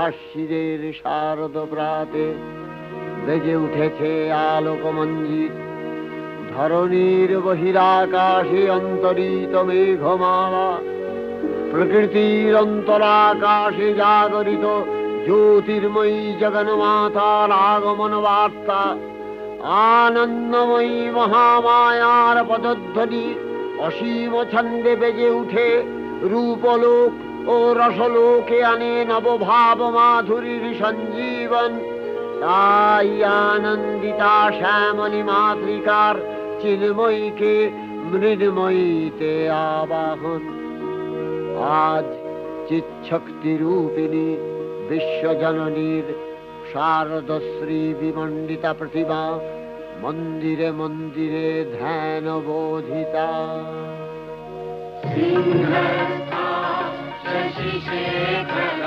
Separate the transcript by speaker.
Speaker 1: আশ্বিনের শারদ প্রাতে বেজে উঠেছে আলোকমঞ্জিত। ধরণীর বহিরাকাশে অন্তরিত মেঘমালা, প্রকৃতির অন্তরাকাশে জাগরিত জ্যোতির্ময়ী জগন্মাতার আগমন বার্তা। আনন্দময়ী মহামায়ার পদধ্বনি অসীম ছন্দে বেজে উঠে রূপলোক ও রসলোকে আনে নবভাব মাধুরীর সঞ্জীবন। তাই আনন্দিতা শ্যামলী মাতৃকার চিন্ময়ীকে মৃন্ময়ীতে আবাহন। আজ চিৎশক্তি রূপিণী বিশ্বজননীর শারদশ্রী বিমণ্ডিতা প্রতিমা মন্দিরে মন্দিরে ধ্যান বোধিতা।
Speaker 2: সিংহস্থা শশিশেখর